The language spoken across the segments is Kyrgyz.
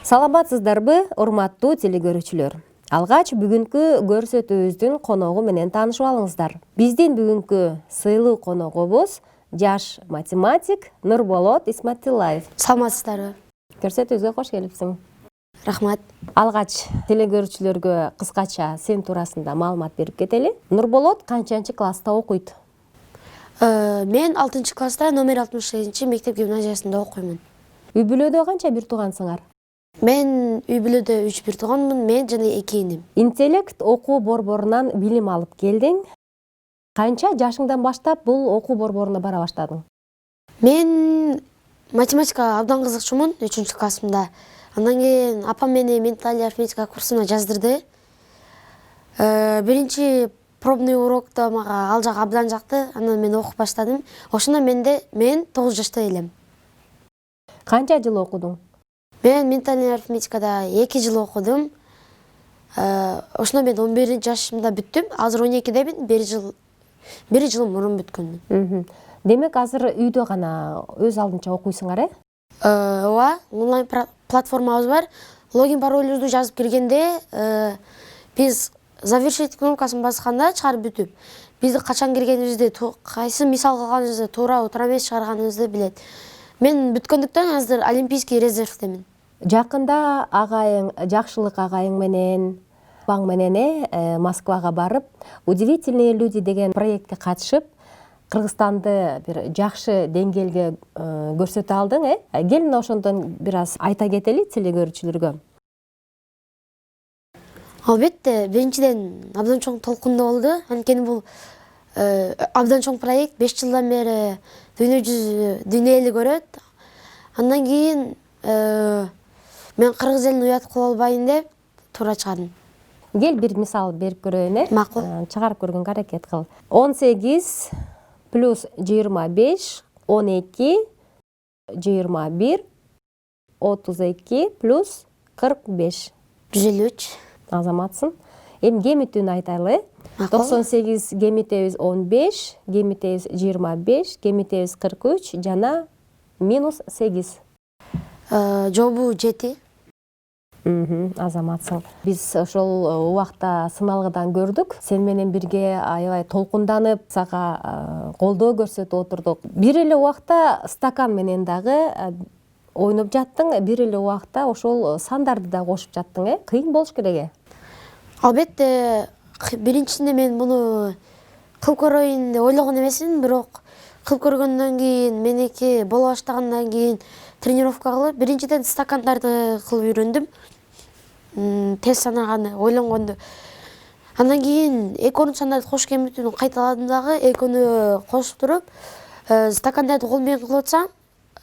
Саламатсыздарбы, урматтуу телекөрүүчүлөр. Алгач бүгүнкү көрсөтүүбүздүн коногу менен таанышып алыңыздар. Биздин бүгүнкү сыйлуу коногубуз жаш математик Нурболот Исматиллаев. Саламатсыздарбы. Көрсөтүүбүзгө кош келипсиң. Рахмат. Алгач телекөрүүчүлөргө кыскача сен туурасында маалымат берип кетели. Нурболот канчанчы класста окуйт? Мен 6-класста номер 68 мектеп гимназиясында окуймун. Үй бүлөдө канча бир туугансыңар? Мен үй бүлөдө 3 бир тууганмын, мен жана 2 иним. Интеллект окуу борборунан билим алып келдиң. Канча жашыңдан баштап бул окуу борборуна бара баштадың? Мен математикага абдан кызыкчумун 3-классымда. Андан кийин апам мени ментальный арифметика курсуна жаздырды. Биринчи пробный урокто мага ал жак абдан жакты. Анан мен окуп баштадым. Ошондо мен 9 жашта элем. Канча жыл окудуң? Мен ментальный арифметикада 2 жыл окудум. Ошондо мен 11 жашымда бүттүм. Азыр 12демин, 1 жыл мурун бүткөнмүн. Демек азыр үйдө гана өз алдынча окуйсуңар, э? Ооба, онлайн платформабыз бар. Логин паролюбүздү жазып киргенде, биз завершить кнопкасын басканда чыгарып бүтүп, бизди качан киргенибизди, кайсы мисал кылганыбызды, туура эмес чыгарганыбызды билет. Мен бүткөндүктөн азыр олимпийский резервдемин. Жакында агайың, жакшылык агайың менен, баң менен Москвага барып, удивительные люди деген проектке катышып, Кыргызстанды бир жакшы деңгээлге көрсөтө алдың, э? Келин ошондон бир аз айта кетели телекөрүүчүлөргө. Албетте, биринчиден абдан чоң толкундуу болду. Анткени бул абдан чоң проект, 5 жылдан бери дүйнө эли көрөт. Андан кийин мен кыргыз элине уят кыла албайын деп туура чыгардым. Кел бир мисал берип көрөйүн, э? Макул. Чыгарып көргөнгө аракет кыл. 18 плюс 25, 12, 21, 32 плюс 45. 153. Азаматсың. Эми кемитүүнү айтайлы. 98 кемитебиз 15, кемитебиз 25, кемитебиз 43 жана минус 8. Жобу 7. Азаматсың. Биз ошол убакта сыналгыдан көрдүк. Сен менен бирге аябай толкунданып, сага колдоо көрсөтүп отурдук. Бир эле убакта стакан менен дагы ойноп жаттың, бир эле убакта ошол сандарды да кошуп жаттың, э? Кыйын болуш керек, э? Албетте, биринчисинде мен муну кылып көрөйүн деп ойлогон эмесмин, бирок кылып көргөндөн кийин, меники боло баштагандан кийин тренировка кылып, биринчиден стакандарды кылып үйрөндүм. Тез санаганы, ойлонгонду. Андан кийин 2 сандарды кош кемитүүнү кайталадым дагы, 2 кошуп туруп, стакандарды кол менен кылып атсам,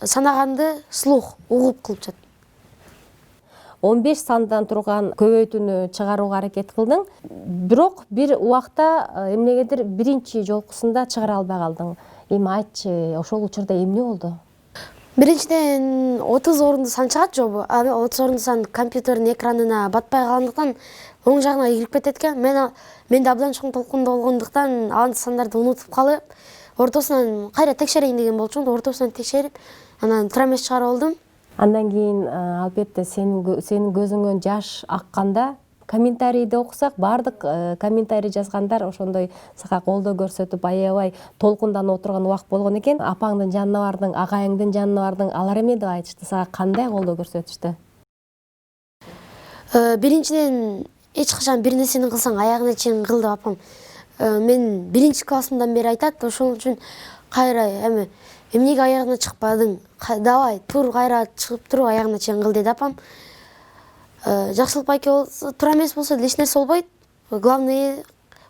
санаганды слух, угуп кылып жатам. 15 сандан турган көбөйтүүнү чыгарууга аракет кылдың, бирок бир убакта эмнегедир биринчи жолкусунда чыгара албай калдың. Эми айтчы, ошол учурда эмне болду? Биринчиден 30 орунду сан чыгат жобу. 30 орунду сан компьютердин экранына батпай калгандыктан оң жагына кирип кетет экен. Менде абдан чоң толкундуу болгондуктан ал сандарды унутуп калып, ортосунан кайра текшерейин деген болчумун, ортосунан текшерип, анан туура эмес чыгарып алдым. Андан кийин албетте сенин көзүңөн жаш акканда комментарийди окусак, бардык комментарий жазгандар ошондой сага колдоо көрсөтүп, аябай толкунданып отурган убакыт болгон экен. Апаңдын жанына бардың, агайыңдын жанына бардың, алар эме деп айтышты, сага кандай колдоо көрсөтүштү? Биринчиден эч качан бир нерсени кылсаң аягына чейин кыл деп апам мен 1-классымдан бери айтат. Ошол үчүн кайра эмнеге аягына чыкпадың? Давай, тур кайра чыгып туруп аягына чейин кыл деди апам. Жакшылык байке болсо, туура эмес болсо эч нерсе болбойт. Главное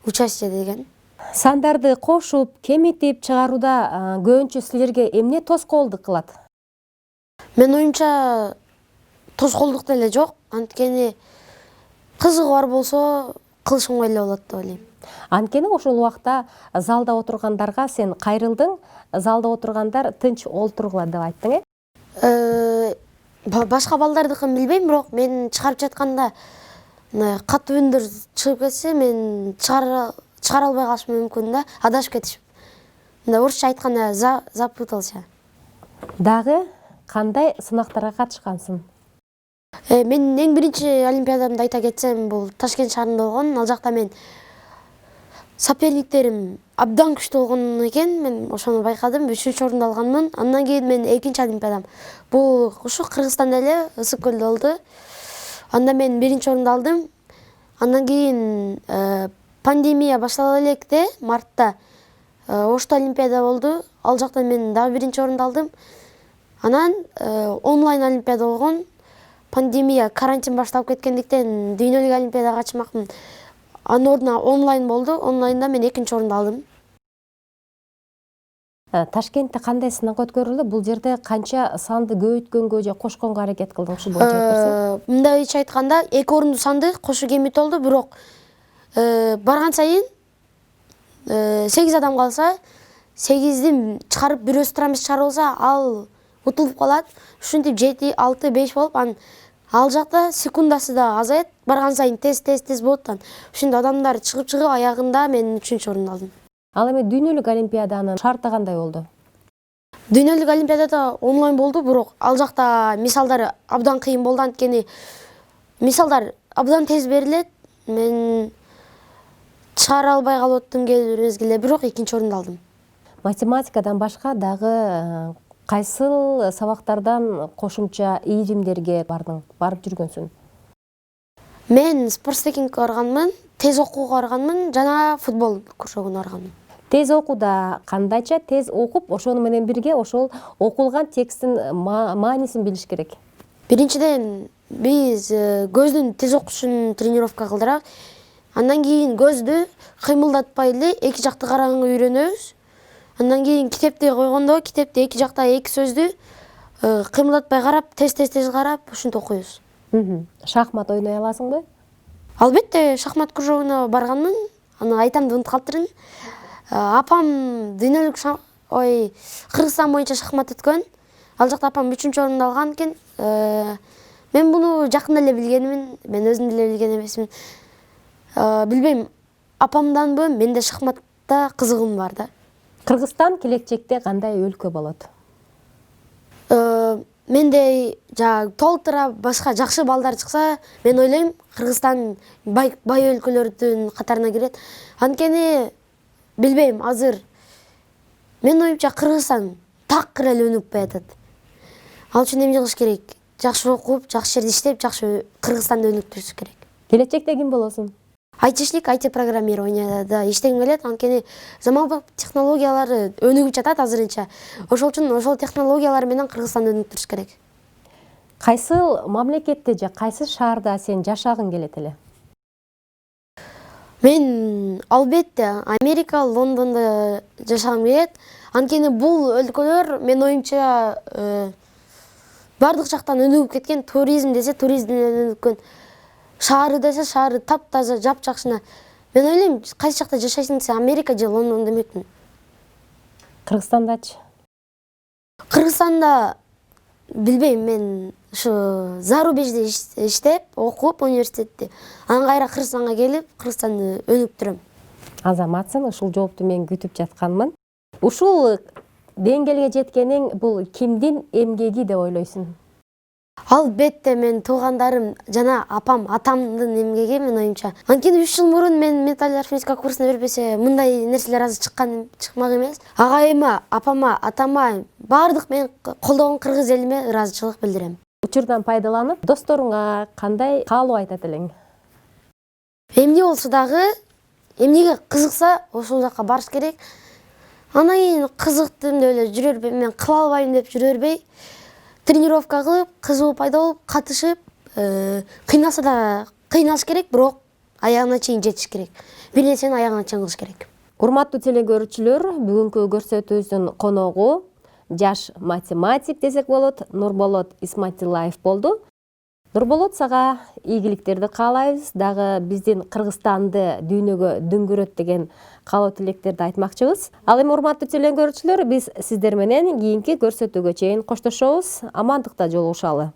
участие деген. Сандарды кошуп, кемитип чыгарууда көбүнчө силерге эмне тоскоолдук кылат? Мен оюмча тоскоолдук деле жок. Анткени кызыгы бар болсо кылыш оңой эле болот деп ойлойм. Анткени ошол убакта залда отургандарга сен кайрылдың, залда отургандар тынч олтургула деп айттың, э? Башка балдардыкын билбейм, бирок мен чыгарып жатканда катуу үндөр чыгып кетсе, мен чыгара албай калышым мүмкүн да, адашып кетишим. Орусча айтканда запутался. Дагы кандай сынактарга катышкансың? Менин эң биринчи олимпиадамды айта кетсем, бул Ташкент шаарында болгон. Ал жакта мен соперниктерим абдан күчтүү болгон экен. Мен ошону байкадым, 3-чү орунду алганмын. Андан кийин мен экинчи олимпиадам бул ушу Кыргызстанда эле, Ысык көлдө болду. Анда мен 1-чи орунду алдым. Андан кийин пандемия баштала электе, мартта Ошто олимпиада болду. Ал жакта мен дагы 1-чи орунду алдым. Анан онлайн олимпиада болгон. Пандемия, карантин башталып кеткендиктен дүйнөлүк олимпиадага катышмакмын. Анын ордуна онлайн болду. Онлайнда мен 2-чи орунду алдым. Ташкентте кандай сынак өткөрүлдү? Бул жерде канча санды көбөйткөнгө же кошконго аракет кылдың? Ушул боюнча айтып берсең. Мындайча айтканда, 2 орунду санды кошуу кемит болду, бирок барган сайын 8 адам калса, 8-ди чыгарып бирөөсү трамис чыгарып алса, ал утулуп калат. Ушинтип 7, 6, 5 болуп, ал жакта секундасы да азаят. Барган сайын тез болот. Ушинтип адамдар чыгып аягында мен 3-чү орунду алдым. Ал эми дүйнөлүк олимпиаданын шарты кандай болду? Дүйнөлүк олимпиадада онлайн болду, бирок ал жакта мисалдар абдан кыйын болду, анткени мисалдар абдан тез берилет. Мен чыгара албай калып аттым кээ бир мезгилде, бирок 2-чи орунду алдым. Математикадан башка дагы кайсыл сабактардан кошумча ийримдерге барып жүргөнсүң? Мен спортстекингке барганмын, тез окууга барганмын жана футбол кружогуна барганмын. Тез окууда кандайча тез окуп, ошону менен бирге ошол окулган тексттин маанисин билиш керек? Биринчиден биз көздүн тез окушун тренировка кылдырабыз. Андан кийин көздү кыймылдатпай эле эки жакты караганга үйрөнөбүз. Андан кийин китепти койгондо, китепте эки жакта эки сөздү кыймылдатпай карап, тез карап, ушинтип окуйбуз. Шахмат ойной аласыңбы? Албетте, шахмат кружогуна барганмын. Аны айтам деп унутуп калыптырмын. Апам дүйнөлүк Кыргызстан боюнча шахмат өткөн. Ал жакта апам 3-чү орунду алган экен. Мен буну жакында эле билгенмин. Мен өзүм деле билген эмесмин. Билбейм, апамданбы, менде шахматта кызыгым бар да. Кыргызстан келечекте кандай өлкө болот? Менде толтура башка жакшы балдар чыкса, мен ойлойм Кыргызстан бай өлкөлөрдүн катарына кирет. Анткени билбейм, азыр мен оюмча Кыргызстан такыр эле өнүгүп баратат. Ал үчүн эмне кылыш керек? Жакшы окуп, жакшы жерде иштеп, жакшы Кыргызстанды өнүктүрүш керек. Келечекте ким болосуң? Айтишник, программированияда иштегим келет, анткени заманбап технологиялары өнүгүп жатат азырынча. Ошол үчүн ошол технологиялар менен Кыргызстанды өнүктүрүш керек. Кайсыл мамлекетте же кайсы шаарда сен жашагың келет эле? Мен албетте Америка, Лондондо жашагым келет. Анткени бул өлкөлөр мен оюмча бардык жактан өнүгүп кеткен, туризм десе туризмден өнүккөн. Шаары десе шаары таптаза, жапжакшына. Мен ойлойм, кайсы жакта жашайсың десе Америка же Лондон демекмин. Кыргызстандачы? Кыргызстанда билбейм, мен ушу зарубежде иштеп, окуп университетте, анан кайра Кыргызстанга келип, Кыргызстанды өнүктүрөм. Азаматсың, ушул жоопту мен күтүп жатканмын. Ушул деңгээлге жеткениң бул кимдин эмгеги деп ойлойсуң? Албетте мен туугандарым жана атамдын эмгеги, мен оюмча. Анткени 3 жыл мурун мен менталдык арифметика курсуна бербесе, мындай нерселер азыр чыкмак эмес. Агайыма, апама, атама, бардык мен колдогон кыргыз элиме ыраазычылык билдирем. Учурдан пайдаланып, досторуңа кандай каалоо айтат элең? Эмне болсо дагы, эмнеге кызыкса, ошол жакка барыш керек. Анан кийин кызыктым деп эле жүрө бербей, мен кыла албайм деп жүрө бербей, тренировка кылып, кызыгуу пайда болуп, катышып, кыйналса да кыйналыш керек, бирок аягына чейин жетиш керек. Бир нерсени аягына чейин кылыш керек. Урматтуу телекөрүүчүлөр, бүгүнкү көрсөтүүбүздүн коногу жаш математик десек болот, Нурболот Исматиллаев болду. Нурболот, сага ийгиликтерди каалайбыз, дагы биздин Кыргызстанды дүйнөгө дүңгүрөт деген каалоо тилектерди айтмакчыбыз. Ал эми урматтуу телекөрүүчүлөр, биз сиздер менен кийинки көрсөтүүгө чейин коштошобуз. Амандыкта жолугушалы.